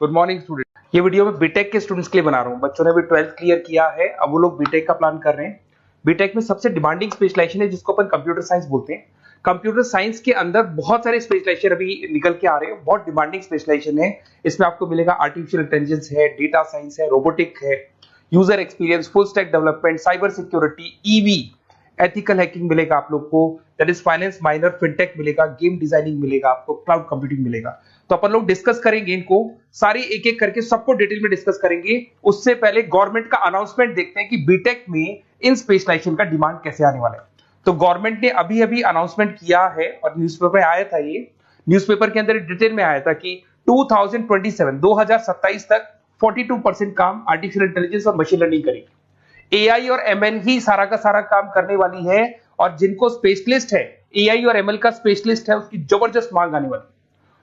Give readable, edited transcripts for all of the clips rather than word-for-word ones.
Good morning student. ये video मैं BTech के स्टूडेंट्स के लिए बना रहा हूँ। बच्चों ने भी 12th क्लियर किया है, अब वो लोग बीटेक का प्लान कर रहे हैं। बीटेक में सबसे डिमांडिंग स्पेशलाइजेशन है जिसको अपन कंप्यूटर साइंस बोलते हैं। कंप्यूटर साइंस के अंदर बहुत सारे स्पेशलाइजेशन अभी निकल के आ रहे हैं, बहुत डिमांडिंग स्पेशलाइजेशन है। इसमें आपको मिलेगा आर्टिफिशियल इंटेलिजेंस है, डेटा साइंस है, रोबोटिक है, user experience, full stack development, cyber security, EV, ethical hacking मिलेगा आप लोग को, that is finance minor, fintech मिलेगा, गेम डिजाइनिंग मिलेगा आपको, क्लाउड कंप्यूटिंग मिलेगा। तो अपन लोग डिस्कस करेंगे इनको सारी एक एक करके, सबको डिटेल में डिस्कस करेंगे। उससे पहले गवर्नमेंट का अनाउंसमेंट देखते हैं कि बीटेक में इन स्पेशलाइजेशन का डिमांड कैसे आने वाला है। तो गवर्नमेंट ने अभी अभी अनाउंसमेंट किया है और न्यूज़पेपर में आया था, ये न्यूज़पेपर के अंदर डिटेल में आया था कि 2027 तक 42% काम आर्टिफिशियल इंटेलिजेंस और मशीन लर्निंग करेगी। एआई और एमएल ही सारा का सारा काम करने वाली है, और जिनको स्पेशलिस्ट है, एआई और एमएल का स्पेशलिस्ट है, उसकी जबरदस्त मांग आने वाली है।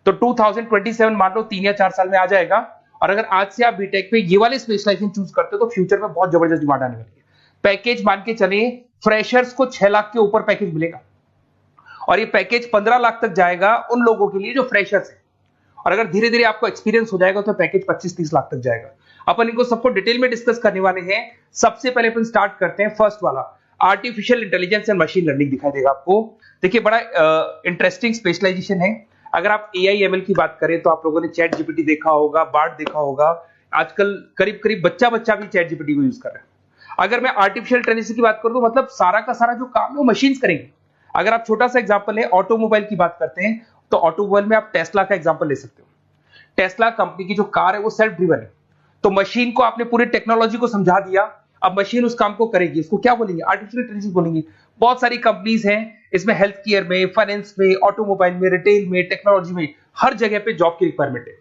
तो 2027 मान लो 3 या 4 साल में आ जाएगा। और अगर आज से आप बीटेक पे ये वाले स्पेशलाइजेशन चूज करते हो तो फ्यूचर में बहुत जबरदस्त डिमांड आने वाली है। पैकेज मान के चले, फ्रेशर्स को 6 लाख के ऊपर पैकेज मिलेगा, और ये पैकेज 15 लाख तक जाएगा उन लोगों के लिए जो फ्रेशर्स है। और अगर धीरे धीरे आपको एक्सपीरियंस हो जाएगा तो पैकेज 25-30 लाख तक जाएगा। अपन इनको सबको डिटेल में डिस्कस करने वाले हैं। सबसे पहले अपन स्टार्ट करते हैं फर्स्ट वाला, artificial intelligence and machine learning दिखाई देगा आपको। देखिए बड़ा इंटरेस्टिंग स्पेशलाइजेशन है। अगर आप एआई एमएल की बात करें तो आप लोगों ने चैट जीपीटी देखा होगा, बार्ड देखा होगा। आजकल करीब करीब बच्चा भी चैट जीपीटी को यूज कर रहा है। अगर मैं आर्टिफिशियल इंटेलिजेंस की बात करूं तो मतलब सारा का सारा जो काम है वो मशीन्स करेंगे। अगर आप छोटा सा एग्जांपल है, ऑटोमोबाइल की बात करते हैं तो ऑटोमोबाइल में आप टेस्ला का एग्जांपल ले सकते हो। टेस्ला कंपनी की जो कार है वो सेल्फ ड्रिवन है। तो मशीन को आपने पूरी टेक्नोलॉजी को समझा दिया, अब मशीन उस काम को करेगी। इसको क्या बोलेंगे? आर्टिफिशियल इंटेलिजेंस बोलेंगे। बहुत सारी कंपनीज हैं इसमें, हेल्थ केयर में, फाइनेंस में, ऑटोमोबाइल में, रिटेल में, टेक्नोलॉजी में, हर जगह पे जॉब की रिक्वायरमेंट है।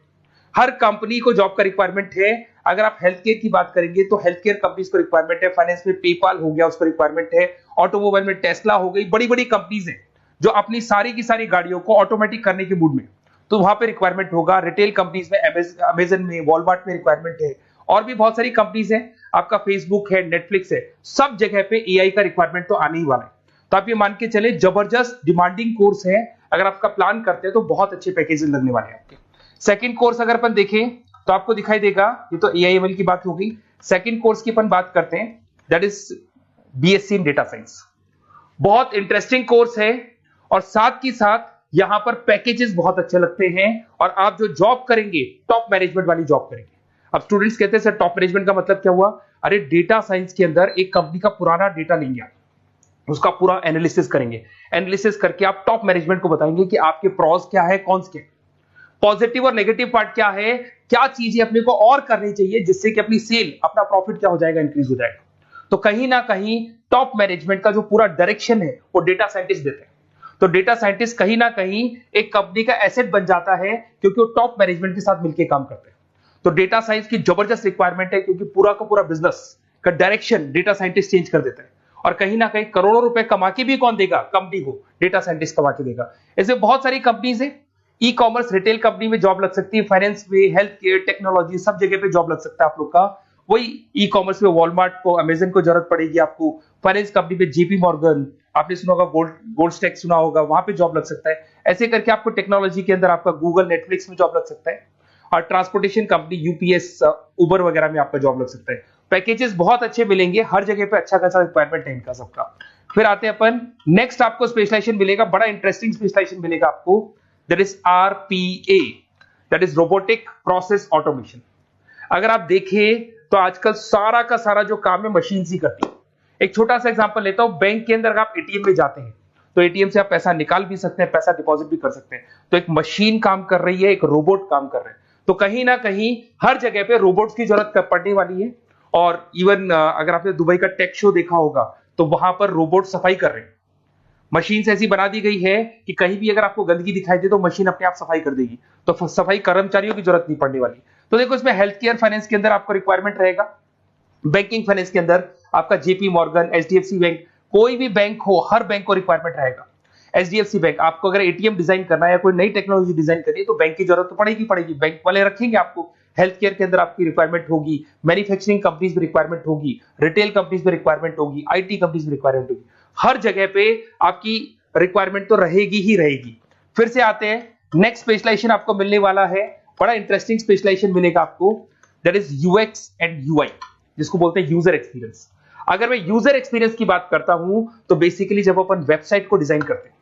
हर कंपनी को जॉब का रिक्वायरमेंट है। अगर आप हेल्थ केयर की बात करेंगे तो हेल्थ केयर कंपनीज को रिक्वायरमेंट है, फाइनेंस में पेपाल हो गया उसको रिक्वायरमेंट है, ऑटोमोबाइल में टेस्ला हो गई, बड़ी बड़ी कंपनीज हैं जो अपनी सारी की सारी गाड़ियों को ऑटोमेटिक करने के मूड में, तो वहां पे रिक्वायरमेंट होगा। रिटेल कंपनीज में अमेजन में, वॉलमार्ट में रिक्वायरमेंट है, और भी बहुत सारी कंपनीज हैं, आपका फेसबुक है, नेटफ्लिक्स है, सब जगह पे एआई का रिक्वायरमेंट तो आने ही वाला है। तो आप ये मान के चले जबरदस्त डिमांडिंग कोर्स है। अगर आपका प्लान करते हैं तो बहुत अच्छे पैकेजेस लगने वाले हैं आपके। सेकंड कोर्स अगर अपन देखें तो आपको दिखाई देगा, ये तो एआई एमएल की बात हो गई। सेकंड कोर्स की अपन बात करते हैं, that is BSc in data science. बहुत इंटरेस्टिंग कोर्स है, और साथ ही साथ यहां पर पैकेजेस बहुत अच्छे लगते हैं, और आप जो जॉब करेंगे टॉप मैनेजमेंट वाली जॉब करेंगे। अब स्टूडेंट्स कहते हैं सर टॉप मैनेजमेंट का मतलब क्या हुआ? अरे डेटा साइंस के अंदर एक कंपनी का पुराना डेटा लेंगे आप, उसका पूरा एनालिसिस करेंगे, एनालिसिस करके आप टॉप मैनेजमेंट को बताएंगे कि आपके प्रॉस क्या है, कौन से पॉजिटिव और नेगेटिव पार्ट क्या है, क्या चीजें अपने को और करनी चाहिए जिससे कि अपनी सेल, अपना प्रॉफिट क्या हो जाएगा, इंक्रीज हो जाएगा। तो कहीं ना कहीं टॉप मैनेजमेंट का जो पूरा डायरेक्शन है वो डेटा साइंटिस्ट देते हैं। तो डेटा साइंटिस्ट कहीं ना कहीं एक कंपनी का एसेट बन जाता है, क्योंकि वो टॉप मैनेजमेंट के साथ मिलकर काम करते हैं। तो डेटा साइंस की जबरदस्त रिक्वायरमेंट है, क्योंकि पूरा का पूरा बिजनेस का डायरेक्शन डेटा साइंटिस्ट चेंज कर देता है। और कहीं ना कहीं करोड़ों रुपए कमा के भी कौन देगा? कंपनी को डेटा साइंटिस्ट कमा के देगा। ऐसे बहुत सारी कंपनीज है, ई कॉमर्स, रिटेल कंपनी में जॉब लग सकती है, फाइनेंस में, हेल्थ केयर, टेक्नोलॉजी, सब जगह पे जॉब लग सकता है आप लोग का। वही ई कॉमर्स में वॉलमार्ट को, अमेजन को जरूरत पड़ेगी आपको। फाइनेंस कंपनी पे जेपी मॉर्गन, आपने सुना होगा, गोल्ड स्टैक सुना होगा, वहां पे जॉब लग सकता है। ऐसे करके आपको टेक्नोलॉजी के अंदर आपका गूगल, नेटफ्लिक्स में जॉब लग सकता है। और ट्रांसपोर्टेशन कंपनी यूपीएस, उबर वगैरह में आपका जॉब लग सकता है। पैकेजेस बहुत अच्छे मिलेंगे, हर जगह पे अच्छा खासा रिक्वायरमेंट है इनका सबका। फिर आते हैं अपन नेक्स्ट, आपको स्पेशलाइजेशन मिलेगा, बड़ा इंटरेस्टिंग स्पेशलाइजेशन मिलेगा आपको, that is RPA, that is robotic process automation. अगर आप देखें तो आजकल सारा का सारा जो काम है मशीन ही करती है। एक छोटा सा एग्जांपल लेता हूं, बैंक के अंदर आप एटीएम में जाते हैं तो एटीएम से आप पैसा निकाल भी सकते हैं, पैसा डिपॉजिट भी कर सकते हैं। तो एक मशीन काम कर रही है, एक रोबोट काम कर रहे हैं। तो कहीं ना कहीं हर जगह पे रोबोट्स की जरूरत पड़ने वाली है। और इवन अगर आपने दुबई का टेक शो देखा होगा तो वहां पर रोबोट सफाई कर रहे हैं। मशीन ऐसी बना दी गई है कि कहीं भी अगर आपको गंदगी दिखाई दे तो मशीन अपने आप सफाई कर देगी, तो सफाई कर्मचारियों की जरूरत नहीं पड़ने वाली। तो देखो इसमें हेल्थ केयर, फाइनेंस के अंदर आपको रिक्वायरमेंट रहेगा, बैंकिंग फाइनेंस के अंदर आपका जेपी मॉर्गन, एचडीएफसी बैंक, कोई भी बैंक हो, हर बैंक को रिक्वायरमेंट रहेगा। एचडीएफसी बैंक, आपको अगर एटीएम डिजाइन करना है या कोई नई टेक्नोलॉजी डिजाइन करनी है तो बैंक की जरूरत तो पड़ेगी, बैंक वाले रखेंगे आपको। हेल्थ केयर के अंदर आपकी रिक्वायरमेंट होगी, मैन्युफैक्चरिंग कंपनीज में रिक्वायरमेंट होगी, रिटेल कंपनीज में रिक्वायरमेंट होगी, आईटी कंपनीज में रिक्वायरमेंट होगी। हर जगह पे आपकी रिक्वायरमेंट तो रहेगी ही रहेगी। फिर से आते हैं नेक्स्ट स्पेशलाइजेशन आपको मिलने वाला है बड़ा इंटरेस्टिंग स्पेशलाइजेशन मिलेगा आपको, that is UX and UI, जिसको बोलते हैं यूजर एक्सपीरियंस। अगर मैं यूजर एक्सपीरियंस की बात करता हूं तो बेसिकली जब अपन वेबसाइट को डिजाइन करते हैं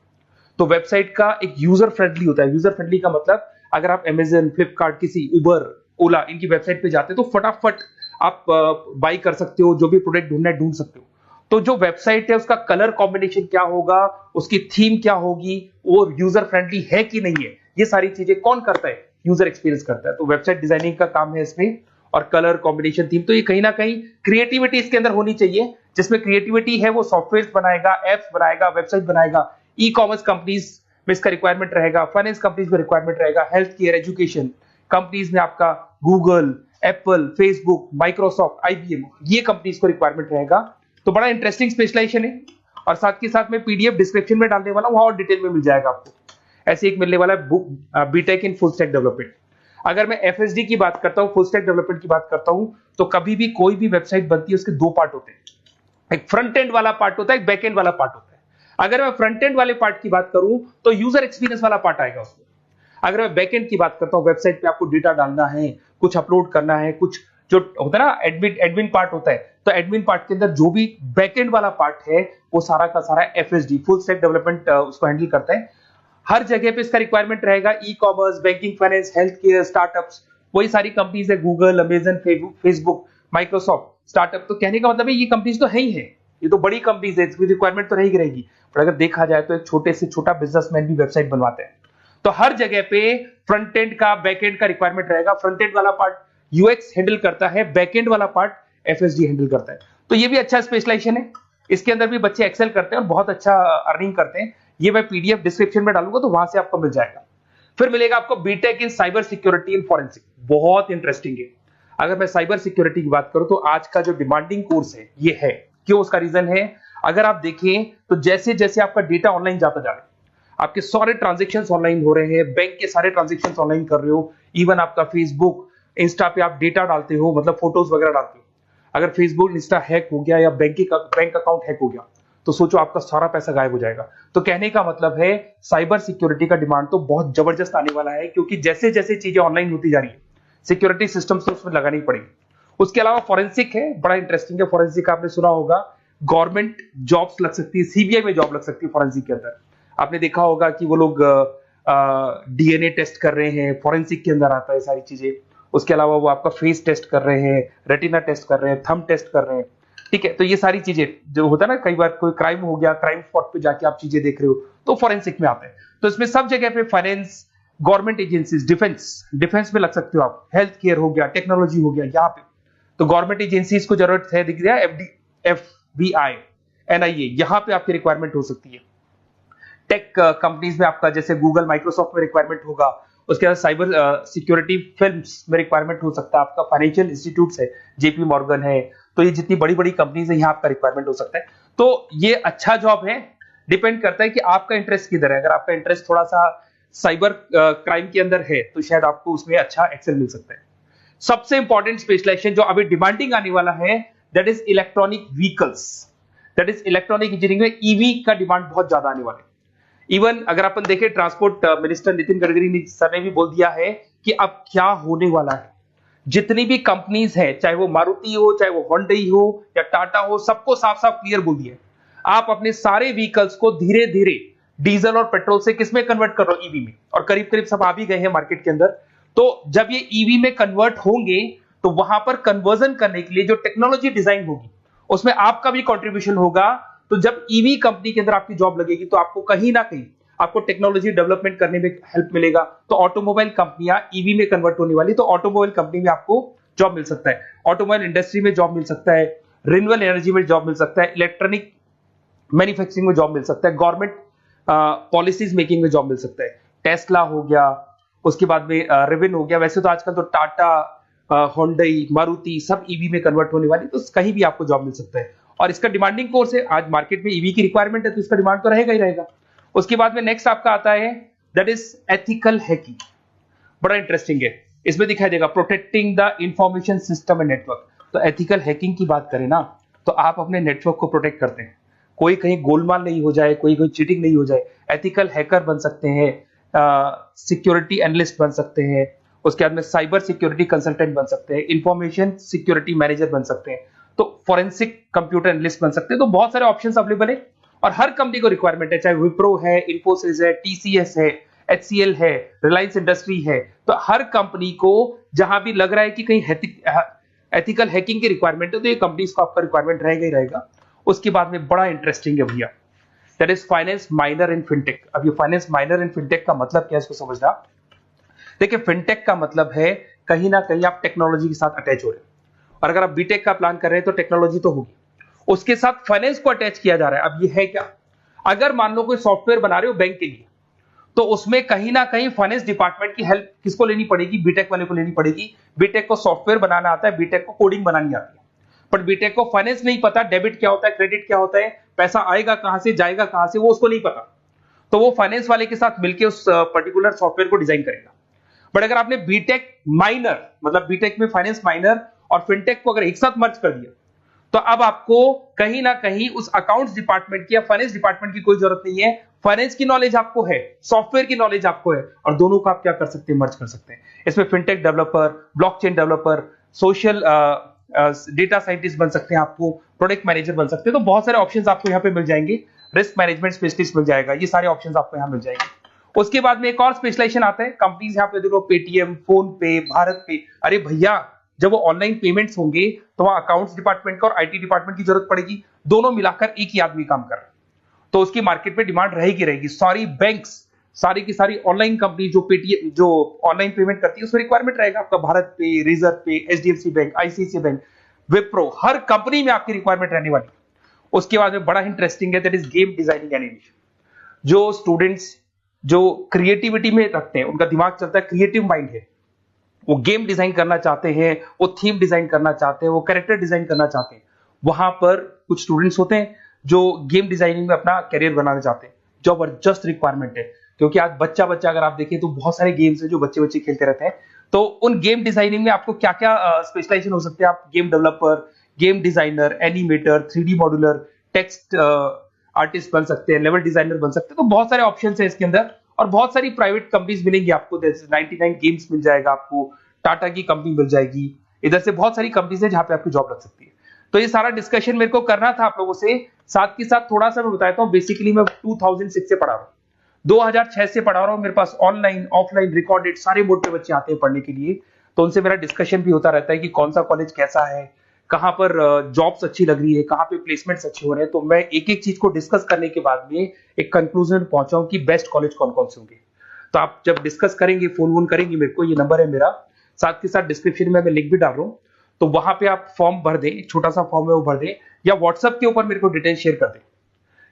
तो वेबसाइट का एक यूजर फ्रेंडली होता है। यूजर फ्रेंडली का मतलब अगर आप अमेजन, फ्लिपकार्ट, किसी उबर, ओला इनकी वेबसाइट पे जाते हैं तो फटाफट आप बाई कर सकते हो, जो भी प्रोडक्ट ढूंढना है ढूंढ सकते हो। तो जो वेबसाइट है उसका कलर कॉम्बिनेशन क्या होगा, उसकी थीम क्या होगी, वो यूजर फ्रेंडली है कि नहीं है, ये सारी चीजें कौन करता है, यूजर एक्सपीरियंस करता है। तो वेबसाइट डिजाइनिंग का काम है इसमें, और कलर कॉम्बिनेशन, थीम। तो ये कहीं ना कहीं क्रिएटिविटी इसके अंदर होनी चाहिए। जिसमें क्रिएटिविटी है वो सॉफ्टवेयर बनाएगा, एप्स बनाएगा, वेबसाइट बनाएगा। ई कॉमर्स कंपनीज में इसका रिक्वायरमेंट रहेगा, फाइनेंस कंपनीज में रिक्वायरमेंट रहेगा, हेल्थ केयर, एजुकेशन कंपनीज में आपका Google, Apple, Facebook, Microsoft, IBM, ये कंपनीज को रिक्वायरमेंट रहेगा। तो बड़ा इंटरेस्टिंग स्पेशलाइजेशन है। और साथ के साथ में पीडीएफ डिस्क्रिप्शन में डालने वाला हूं, वहां और डिटेल में मिल जाएगा आपको। ऐसे एक मिलने वाला है book, BTech in full stack development. अगर मैं एफएसडी की बात करता हूं, फुल स्टैक डेवलपमेंट की बात करता हूं, तो कभी भी कोई भी वेबसाइट बनती है उसके दो पार्ट होते हैं, एक फ्रंट एंड वाला पार्ट होता है, एक बैक एंड वाला पार्ट होता है। अगर मैं फ्रंट एंड वाले पार्ट की बात करूं तो यूजर एक्सपीरियंस वाला पार्ट आएगा उसमें। अगर मैं बैक एंड की बात करता हूं, वेबसाइट पे आपको डेटा डालना है, कुछ अपलोड करना है, कुछ जो होता है ना एडमिन पार्ट होता है, तो एडमिन पार्ट के अंदर जो भी बैक एंड वाला पार्ट है वो सारा का सारा एफएसडी, फुल स्टैक डेवलपमेंट, उसको हैंडल करता है। हर जगह पे इसका रिक्वायरमेंट रहेगा। E commerce, banking, finance, health care, startups, वही सारी कंपनीज है, Google, Amazon, Facebook, Microsoft, startup. तो कहने का मतलब है ये कंपनीज तो है ही है, ये तो बड़ी कंपनीज है, इसकी रिक्वायरमेंट तो रहेगी। पर अगर देखा जाए तो एक छोटे से छोटा बिजनेसमैन भी वेबसाइट बनवाते हैं। तो हर जगह पे फ्रंट एंड का, बैक एंड का रिक्वायरमेंट रहेगा। फ्रंट एंड वाला पार्ट यूएक्स हैंडल करता है, बैक एंड वाला पार्ट एफएसडी हैंडल करता है। तो ये भी अच्छा स्पेशलाइजेशन है। इसके अंदर भी बच्चे एक्सेल करते हैं और बहुत अच्छा अर्निंग करते हैं। ये मैं पीडीएफ डिस्क्रिप्शन में डालूंगा तो वहां से आपको मिल जाएगा। फिर मिलेगा आपको BTech in cyber security and forensic, बहुत इंटरेस्टिंग है। अगर मैं साइबर सिक्योरिटी की बात करूं तो आज का जो डिमांडिंग कोर्स है ये है। क्यों? उसका रीजन है, अगर आप देखें तो जैसे जैसे आपका डेटा ऑनलाइन जाता जा रहा है, आपके सारे ट्रांजेक्शन ऑनलाइन हो रहे हैं, बैंक के सारे ट्रांजेक्शन ऑनलाइन कर रहे हो, इवन आपका फेसबुक, इंस्टा पे आप डेटा डालते हो, मतलब फोटोज वगैरह डालते हो। अगर फेसबुक, इंस्टा हैक हो गया या बैंक अकाउंट हैक हो गया तो सोचो आपका सारा पैसा गायब हो जाएगा। तो कहने का मतलब है साइबर सिक्योरिटी का डिमांड तो बहुत जबरदस्त आने वाला है, क्योंकि जैसे जैसे चीजें ऑनलाइन होती जा रही है सिक्योरिटी सिस्टम तो उसमें लगानी पड़ेगी। उसके अलावा फॉरेंसिक है, बड़ा इंटरेस्टिंग है। फॉरेंसिक आपने सुना होगा, गवर्नमेंट जॉब्स लग सकती है, सीबीआई में जॉब लग सकती है फॉरेंसिक के अंदर। आपने देखा होगा कि वो लोग डीएनए टेस्ट कर रहे हैं, फॉरेंसिक के अंदर आता है सारी चीजें। उसके अलावा वो आपका फेस टेस्ट कर रहे हैं, रेटिना टेस्ट कर रहे हैं, थंब टेस्ट कर रहे हैं। ठीक है, तो ये सारी चीजें जो होता है ना, कई बार कोई क्राइम हो गया, क्राइम स्पॉट पे जाके आप चीजें देख रहे हो तो फॉरेंसिक में आते हैं। तो इसमें सब जगह पे फाइनेंस, गवर्नमेंट एजेंसीज, डिफेंस में लग सकते हो आप, हेल्थ केयर हो गया, टेक्नोलॉजी हो गया, यहाँ पे तो गवर्नमेंट एजेंसीज को जरूरत है, दिख रहा है, एफबीआई, एनआईए, यहाँ पे आपकी रिक्वायरमेंट हो सकती है। टेक कंपनीज में आपका जैसे गूगल, माइक्रोसॉफ्ट में रिक्वायरमेंट होगा। उसके बाद साइबर सिक्योरिटी फिल्म्स में रिक्वायरमेंट हो सकता है आपका, फाइनेंशियल इंस्टीट्यूट्स है, जेपी मॉर्गन है, तो ये जितनी बड़ी बड़ी कंपनीज है यहाँ आपका रिक्वायरमेंट हो सकता है। तो ये अच्छा जॉब है, डिपेंड करता है कि आपका इंटरेस्ट किधर है। अगर आपका इंटरेस्ट थोड़ा सा साइबर क्राइम के अंदर है तो शायद आपको उसमें अच्छा एक्सेल मिल सकता है। सबसे इंपॉर्टेंट स्पेशलाइजेशन जो अभी डिमांडिंग आने वाला है, that is electronic vehicles, that is electronic engineering में ईवी का डिमांड बहुत ज्यादा आने वाला है। इवन अगर अपन देखें, transport minister Nitin Gadkari sir ने भी बोल दिया है कि अब क्या होने वाला है, जितनी भी कंपनीज है, चाहे वो मारुति हो, चाहे वो होंडई हो या टाटा हो, सबको साफ साफ क्लियर बोल दिया, आप अपने सारे व्हीकल्स को धीरे धीरे डीजल और पेट्रोल से किसमें कन्वर्ट कर रहे हो, ईवी में। और करीब करीब सब आ भी गए हैं मार्केट के अंदर। तो जब ये ईवी में कन्वर्ट होंगे तो वहां पर कन्वर्जन करने के लिए जो टेक्नोलॉजी डिजाइन होगी उसमें आपका भी कंट्रीब्यूशन होगा। तो जब ईवी कंपनी के अंदर आपकी जॉब लगेगी तो आपको कहीं ना कहीं आपको टेक्नोलॉजी डेवलपमेंट करने में हेल्प मिलेगा। तो ऑटोमोबाइल कंपनियां ईवी में कन्वर्ट होने वाली, तो ऑटोमोबाइल कंपनी में आपको जॉब मिल सकता है, ऑटोमोबाइल इंडस्ट्री में जॉब मिल सकता है, रिन्यूएबल एनर्जी में जॉब मिल सकता है, इलेक्ट्रॉनिक मैन्युफैक्चरिंग में जॉब मिल सकता है, गवर्नमेंट पॉलिसीज मेकिंग में जॉब मिल सकता है, टेस्ला हो गया, उसके बाद में रिविन हो गया। वैसे तो आजकल तो टाटा, होंडई, मारुति सब ईवी में कन्वर्ट होने वाली, तो कहीं भी आपको जॉब मिल सकता है। और इसका डिमांडिंग कोर्स है, आज मार्केट में ईवी की रिक्वायरमेंट है तो इसका डिमांड तो रहेगा ही रहेगा। उसके बाद में नेक्स्ट आपका आता है, दैट इज एथिकल हैकिंग, बड़ा इंटरेस्टिंग है। इसमें दिखाई देगा protecting the information system and network. तो एथिकल हैकिंग की बात करें ना, तो आप अपने नेटवर्क को प्रोटेक्ट करते हैं, कोई कहीं गोलमाल नहीं हो जाए, कोई चीटिंग नहीं हो जाए। एथिकल हैकर बन सकते हैं, सिक्योरिटी एनालिस्ट बन सकते हैं, उसके बाद में साइबर सिक्योरिटी कंसल्टेंट बन सकते हैं, इंफॉर्मेशन सिक्योरिटी मैनेजर बन सकते हैं, तो फोरेंसिक कंप्यूटर एनालिस्ट बन सकते हैं। तो बहुत सारे ऑप्शंस अवेलेबल है और हर कंपनी को रिक्वायरमेंट है, चाहे विप्रो है, इन्फोसिस है, टीसीएस है, एचसीएल है, रिलायंस इंडस्ट्री है। तो हर कंपनी को जहां भी लग रहा है कि कहीं एथिकल हैकिंग की रिक्वायरमेंट है तो ये कंपनीज को आपका रिक्वायरमेंट रहेगा ही रहेगा। उसके बाद में बड़ा इंटरेस्टिंग है भैया, that is finance minor in fintech. अब ये फाइनेंस माइनर इन फिनटेक का मतलब क्या है इसको समझना। देखिए फिनटेक का मतलब है कहीं ना कहीं आप टेक्नोलॉजी के साथ अटैच हो रहे हैं, और अगर आप बीटेक का प्लान कर रहे हैं तो टेक्नोलॉजी तो होगी, उसके साथ फाइनेंस को अटैच किया जा रहा है। अब ये है क्या, अगर मान लो कोई सॉफ्टवेयर बना रहे हो बैंक के लिए, तो उसमें कहीं ना कहीं फाइनेंस डिपार्टमेंट की हेल्प किसको लेनी पड़ेगी, बीटेक वाले को लेनी पड़ेगी। बीटेक को सॉफ्टवेयर बनाना आता है, बीटेक को कोडिंग बनानी आती है, बट बीटेक को फाइनेंस नहीं पता, डेबिट क्या होता है, क्रेडिट क्या होता है, पैसा आएगा कहां से, जाएगा कहां से, वो उसको नहीं पता। तो वो फाइनेंस वाले के साथ मिलकर उस पर्टिकुलर सॉफ्टवेयर को डिजाइन करेगा। बट अगर आपने बीटेक माइनर, मतलब बीटेक में फाइनेंस माइनर और फिनटेक को अगर एक साथ मर्ज कर दिया, तो अब आपको कहीं ना कहीं उस अकाउंट्स डिपार्टमेंट की या फाइनेंस डिपार्टमेंट की कोई जरूरत नहीं है। फाइनेंस की नॉलेज आपको है, सॉफ्टवेयर की नॉलेज आपको है, और दोनों को आप क्या कर सकते हैं, मर्ज कर सकते हैं। इसमें fintech developer, blockchain developer, social data scientist बन सकते हैं, आपको प्रोडक्ट मैनेजर बन सकते हैं। तो बहुत सारे ऑप्शंस आपको यहाँ पे मिल जाएंगे, रिस्क मैनेजमेंट स्पेशलिस्ट मिल जाएगा, ये सारे ऑप्शंस आपको यहाँ मिल जाएंगे। उसके बाद में एक और स्पेशलाइजेशन आता है, कंपनीज यहाँ पे देखो पेटीएम, फोन पे, भारत पे। अरे भैया जब वो ऑनलाइन पेमेंट्स होंगे तो वहां अकाउंट्स डिपार्टमेंट का और आईटी डिपार्टमेंट की जरूरत पड़ेगी, दोनों मिलाकर एक ही आदमी काम कर रहा है, तो उसकी मार्केट में डिमांड रहेगी रहेगी। सारी बैंक्स, सारी की सारी ऑनलाइन कंपनी जो पेटीएम, जो ऑनलाइन पेमेंट करती है, उसमें रिक्वायरमेंट रहेगा आपका भारत पे, Razorpay, HDFC bank, ICICI bank, Wipro, हर कंपनी में आपकी रिक्वायरमेंट रहने वाली है। उसके बाद में बड़ा इंटरेस्टिंग है, that is game designing animation. जो स्टूडेंट्स जो क्रिएटिविटी में रखते हैं, उनका दिमाग चलता है, क्रिएटिव माइंड है, वो गेम डिजाइन करना चाहते हैं, वो थीम डिजाइन करना चाहते हैं, वो कैरेक्टर डिजाइन करना चाहते हैं, वहां पर कुछ स्टूडेंट्स होते हैं जो गेम डिजाइनिंग में अपना कैरियर बनाना चाहते हैं। जबरदस्त रिक्वायरमेंट है, क्योंकि आज बच्चा बच्चा अगर आप देखें तो बहुत सारे गेम्स हैं जो बच्चे बच्चे खेलते रहते हैं। तो उन गेम डिजाइनिंग में आपको क्या क्या स्पेशलाइजेशन हो सकते हैं, आप game developer, game designer, animator, 3D modular, text artist बन सकते हैं, लेवल डिजाइनर बन सकते हैं। तो बहुत सारे ऑप्शन है इसके अंदर, और बहुत सारी प्राइवेट कंपनीज मिलेंगी आपको, जैसे 99 गेम्स मिल जाएगा आपको, टाटा की कंपनी मिल जाएगी, इधर से बहुत सारी कंपनीज है जहां पे आपकी जॉब लग सकती है। तो ये सारा डिस्कशन मेरे को करना था आप लोगों से, साथ के साथ थोड़ा सा मैं बताता हूँ। बेसिकली मैं 2006 से पढ़ा रहा हूँ, 2006 से पढ़ा रहा हूँ। मेरे पास ऑनलाइन, ऑफलाइन, रिकॉर्डेड सारे मोड पे बच्चे आते हैं पढ़ने के लिए, तो उनसे मेरा डिस्कशन भी होता रहता है कि कौन सा कॉलेज कैसा है, कहां पर जॉब्स अच्छी लग रही है, कहां पे प्लेसमेंट्स अच्छे हो रहे हैं। तो मैं एक एक चीज को डिस्कस करने के बाद में एक कंक्लूजन पहुंचा हूं कि बेस्ट कॉलेज कौन कौन से होंगे। तो आप जब डिस्कस करेंगे, फोन वोन करेंगे मेरे को, ये नंबर है मेरा, साथ के साथ डिस्क्रिप्शन में मैं लिंक भी डाल रहा हूँ, तो वहां पे आप फॉर्म भर दें, एक छोटा सा फॉर्म है वो भर दें, या व्हाट्सएप के ऊपर मेरे को डिटेल शेयर कर दें,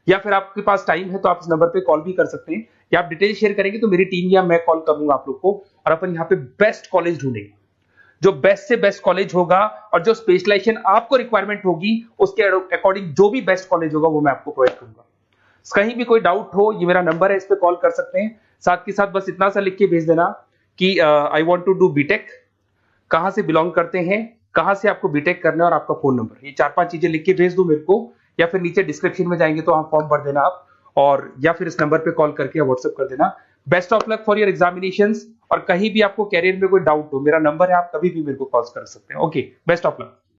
या फिर आपके पास टाइम है तो आप इस नंबर पे कॉल भी कर सकते हैं, या आप डिटेल शेयर करेंगे तो मेरी टीम या मैं कॉल करूंगा आप लोग को, और अपन यहाँ पे बेस्ट कॉलेज ढूंढेंगे, जो बेस्ट से बेस्ट कॉलेज होगा, और जो स्पेशलाइजेशन आपको रिक्वायरमेंट होगी उसके अकॉर्डिंग जो भी बेस्ट कॉलेज होगा वो मैं आपको प्रोवाइड करूंगा। कहीं भी कोई डाउट हो, ये मेरा नंबर है, इस पे कॉल कर सकते हैं। साथ के साथ बस इतना सा लिख के भेज देना कि I want to do BTech, कहां से बिलोंग करते हैं, कहां से आपको बीटेक करना है, और आपका फोन नंबर, ये 4-5 चीजें लिख के भेज दो मेरे को, या फिर नीचे डिस्क्रिप्शन में जाएंगे तो आप फॉर्म भर देना आप, और या फिर इस नंबर पे कॉल करके या व्हाट्सएप कर देना। Best of luck for your examinations, और कहीं भी आपको कैरियर में कोई डाउट हो, मेरा नंबर है, आप कभी भी मेरे को कॉल कर सकते हैं। Okay, best of luck.